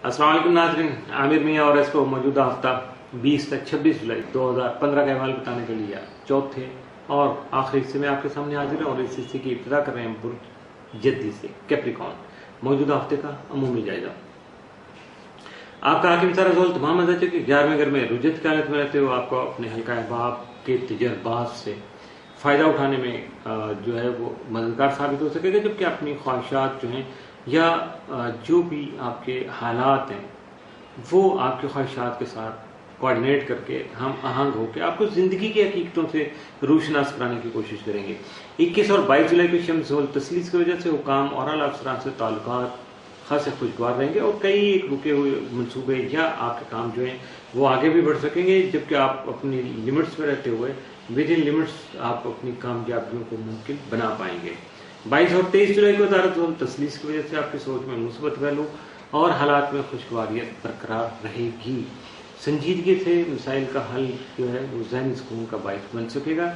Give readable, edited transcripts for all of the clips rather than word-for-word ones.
अस्सलाम वालेकुम नाज़रीन, आमिर मियाँ और इसको मौजूदा हफ्ता 20 से 26 जुलाई 2015 का अहवाल बताने के लिए चौथे और आखिरी हिस्से में आपके सामने हाजिर है। और इस हिस्से की इब्तिदा कर रहे हैं बुर्ज जद्दी से, कैप्रिकॉर्न। मौजूदा हफ्ते का अमूमी जायजा। आपका हाकिम सरजोल तमाम मदद के 11वें घर में रुजत की हालत में रहते हुए आपको अपने हल्का अहबाब के तजर्बात से फ़ायदा उठाने में जो है वो मददगार साबित हो सकेगा, जबकि अपनी ख्वाहिशात जो हैं या जो भी आपके हालात हैं वो आपकी ख्वाहिशात के साथ कोऑर्डिनेट करके हम आहंग होकर आपको ज़िंदगी की हकीकतों से रूशनास कराने की कोशिश करेंगे। 21 और 22 जुलाई को शम्स और तस्लीस की वजह से हुकाम और आला अफसरान से ताल्लुकात खासे खुशगवार रहेंगे और कई एक रुके हुए मनसूबे या आपके काम जो हैं वो आगे भी बढ़ सकेंगे, जबकि आप अपनी लिमिट्स में रहते हुए विद इन लिमिट्स आप अपनी कामयाबियों को मुमकिन बना पाएंगे। 22 और 23 जुलाई को तारत और तस्लीस की वजह से आपकी सोच में मुस्बत पहलू और हालात में खुशगवारियत बरकरार रहेगी। संजीदगी से मसाइल का हल जो है वो ज़हनी सुकून का बायस बन सकेगा।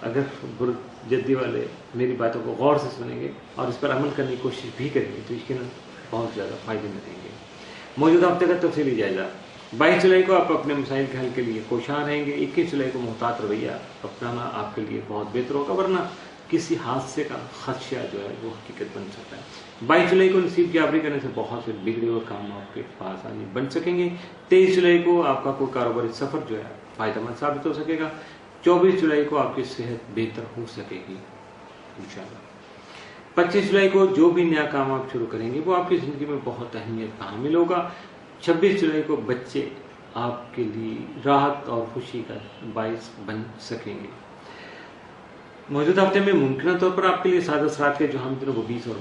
अगर बुर्ज जद्दी वाले मेरी बातों को गौर से सुनेंगे और इस पर अमल करने की कोशिश भी करेंगे तो यकीनन बहुत ज़्यादा फायदे में रहेंगे। मौजूदा हफ्ते का तफसीली जायजा। 22 जुलाई को आप अपने मसाइल के हल के लिए कोशां रहेंगे। 21 जुलाई को मोहतात रवैया अपनाना आपके लिए बहुत बेहतर होगा, वरना किसी हादसे का खदशा जो है वो हकीकत बन सकता है। 22 जुलाई को नसीब की आबरी करने से बहुत से बिगड़े और काम आपके पास आने बन सकेंगे। 23 जुलाई को आपका कोई कारोबारी सफर जो है फायदेमंद साबित हो सकेगा। 24 जुलाई को आपकी सेहत बेहतर हो सकेगी इंशाअल्लाह। 25 जुलाई को जो भी नया काम आप शुरू करेंगे वो आपकी जिंदगी में बहुत अहमियत का हामिल होगा। 26 जुलाई को बच्चे आपके लिए राहत और खुशी का बायस बन सकेंगे। मौजूदा हफ्ते में मुमकिन तौर पर आपके लिए सादा असरात के जो हामिद वो 20 और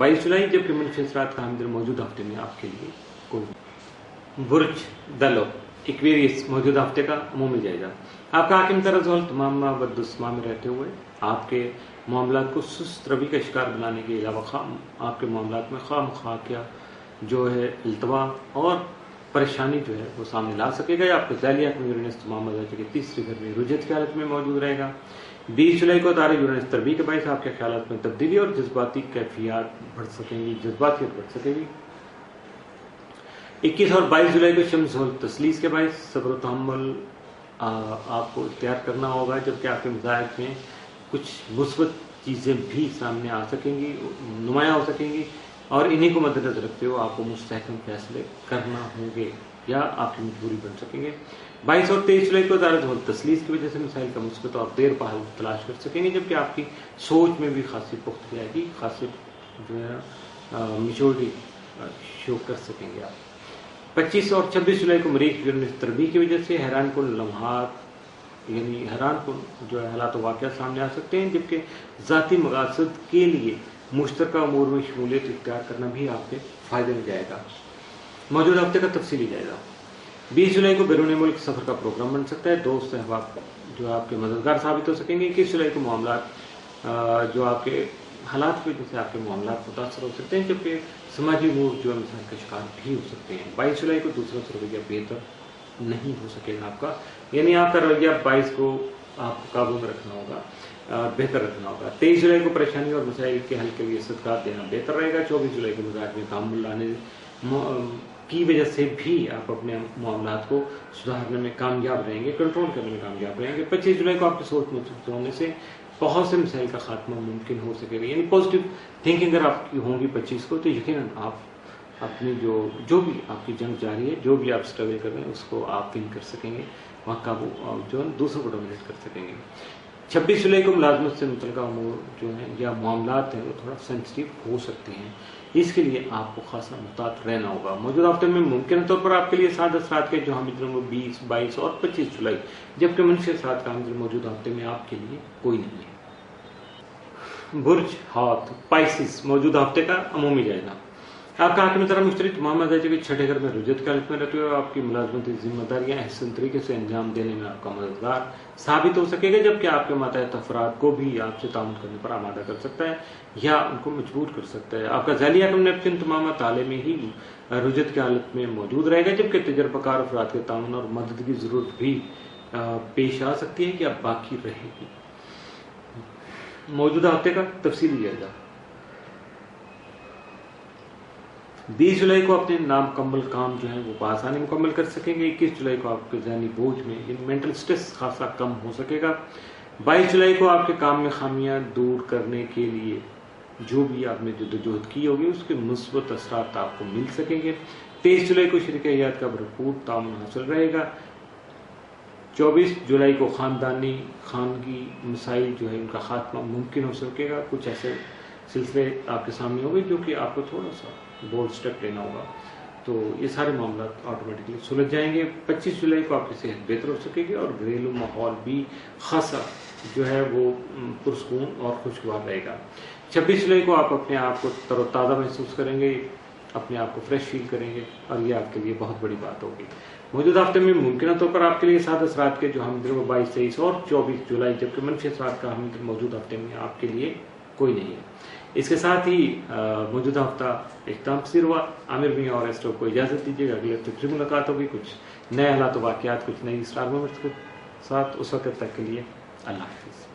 22 जुलाई जबकि मनफी असरात का हामिद मौजूदा हफ्ते में आपके लिए कोई। बुर्ज दलो एक्वेरियस, मौजूदा हफ्ते का अमूमी जायजा। आपका हाकिम तरजोल तमाम बदुस्मा में रहते हुए आपके मामलात को सुस्त रवि का शिकार बनाने के अलावा आपके मामलात में खामख्वाह जो है इल्तवा और परेशानी जो है वो सामने ला सकेगा। या आपके ज़ालिया में यूरेनस तमाम मदद के तीसरे घर में रुजत की हालत में मौजूद रहेगा। 20 जुलाई को तारे यूरेनस तरबी के बायस आपके ख्यालात में तब्दीली और जज्बाती कैफियत बढ़ सकेंगी, जज्बातियत बढ़ सकेगी। 21 और 22 जुलाई को शम्स और तस्लीस के बायस सब्र और तहम्मुल आपको इख्तियार करना होगा, जबकि आपके मज़ाहिर में कुछ मुस्बत चीज़ें भी सामने आ सकेंगी, नुमायाँ हो सकेंगी और इन्हीं को मद्देनजर रखते हुए आपको मुस्तहकम फैसले करना होंगे या आपकी मजबूरी बन सकेंगे। 22 और 23 जुलाई को अदालत और तस्लीस की वजह से मसाइल का मुस्बत और देर पा तलाश कर सकेंगे, जबकि आपकी सोच में भी खासी पुख्तगी आएगी, खासी जो है मिचोरिटी शो कर सकेंगे आप। 25 और 26 जुलाई को मरीज तरबी की वजह से हैरान कुन लम्हात यानी हैरान कुन जो है हालात वाक़या सामने आ सकते हैं, जबकि ज़ाती मकासद के लिए मुश्तरका अमूर में शमूलियत इख्तियार करना भी आपके फ़ायदे में जाएगा। मौजूदा हफ्ते का तफसीली जाएगा। 20 जुलाई को बैरून मुल्क सफ़र का प्रोग्राम बन सकता है, दोस्त अहबाब जो आपके मददगार साबित हो सकेंगे। 21 जुलाई को मामलात जो आपके हालात की वजह से आपके मामलात मुतासर हो सकते हैं, जबकि समाजी अमूर जो है मिसाल का शिकार भी हो सकते हैं। 22 जुलाई को दूसरा रवैया बेहतर नहीं हो सकेगा आपका, यानी आपका रवैया 22 को आपको काबू में रखना होगा, बेहतर रखना होगा। 23 जुलाई को परेशानी और मसाइल के हल के लिए सदकात देना बेहतर रहेगा। 24 जुलाई को मिजाज में तामुल लाने की वजह से भी आप अपने मामलात को सुधारने में कामयाब रहेंगे, कंट्रोल करने में कामयाब रहेंगे। 25 जुलाई को आपकी सोच मजबूत होने से बहुत से मसाइल का खात्मा मुमकिन हो सकेगा, यानी पॉजिटिव थिंकिंग अगर आपकी होंगी 25 को तो यकीनन आप अपनी जो भी आपकी जंग जारी है, जो भी आप स्ट्रगल कर रहे हैं उसको आप विन कर सकेंगे, वहाँ काबू जो है दूसरों को डोमिनेट कर सकेंगे। 26 जुलाई को मुलाजमत से मुतल्लिका अमूर जो हैं या मामलात हैं वो थोड़ा सेंसिटिव हो सकते हैं, इसके लिए आपको खासा मुहतात रहना होगा। मौजूदा हफ्ते में मुमकिन तौर पर आपके लिए सात असरात के जो हामिद वो 20, 22 और 25 जुलाई जबकि मनफी असरात का हामिद मौजूदा हफ्ते में आपके लिए कोई नहीं है। बुर्ज हाथ पाइसिस, मौजूदा हफ्ते का अमूमी जायजा। आपका हाकिम तरह मुश्तरी तमाम के छठे घर में रुजत की हालत में रहते हुए आपकी मुलाजमती जिम्मेदारियां अहसन तरीके से अंजाम देने में आपका मददगार साबित हो सकेगा, जबकि आपके मातहत अफराद को भी आपसे ताउन करने पर आमादा कर सकता है या उनको मजबूर कर सकता है। आपका ज़ालिया नेपचिन तमाम ताले में ही रुजत की हालत में मौजूद रहेगा, जबकि तजर्बाकार अफराद के ताउन और मदद की जरूरत भी पेश आ सकती है कि अब बाकी रहेगी। मौजूदा हफ्ते का तफसीली जायजा। 20 جولائی کو اپنے نامکمل کام جو ہیں وہ بآسانی مکمل کر سکیں گے. 21 جولائی کو آپ کے ذہنی بوجھ میں مینٹل سٹریس خاصا کم ہو سکے گا. 22 جولائی کو آپ کے کام میں خامیاں دور کرنے کے لیے جو بھی آپ نے جدوجہد کی ہوگی اس کے مثبت اثرات آپ کو مل سکیں گے. 23 جولائی کو شریک حیات کا بھرپور تعاون حاصل رہے گا. 24 جولائی کو خانگی مسائل جو ہے ان کا خاتمہ ممکن ہو سکے گا. کچھ ایسے سلسلے آپ کے سامنے ہوں گے جو کہ آپ کو تھوڑا سا بولڈ اسٹیپ لینا ہوگا, تو یہ سارے معاملات آٹومیٹکلی سلجھ جائیں گے. 25 جولائی کو آپ کی صحت بہتر ہو سکے گی اور گھریلو ماحول بھی خاصا جو ہے وہ پرسکون اور خوشگوار رہے گا. 26 جولائی کو آپ اپنے آپ کو تر و تازہ محسوس کریں گے, اپنے آپ کو فریش فیل کریں گے اور یہ آپ کے لیے بہت بڑی بات ہوگی. موجودہ ہفتے میں ممکنہ طور پر آپ کے لیے 7 اثرات کے جو ہم 22, 23 اور 24 جولائی جبکہ منفی اثرات کا ہم موجودہ ہفتے میں آپ کے لیے کوئی نہیں ہے. اس کے ساتھ ہی موجودہ ہفتہ اختتام پذیر ہوا. عامر میاں اور ایسٹرو کو اجازت دیجیے گا. اگلے ہفتے پھر ملاقات ہوگی کچھ نئے حالات و واقعات, کچھ نئی اسٹار مومنٹس کے ساتھ. اس وقت تک کے لیے اللہ حافظ.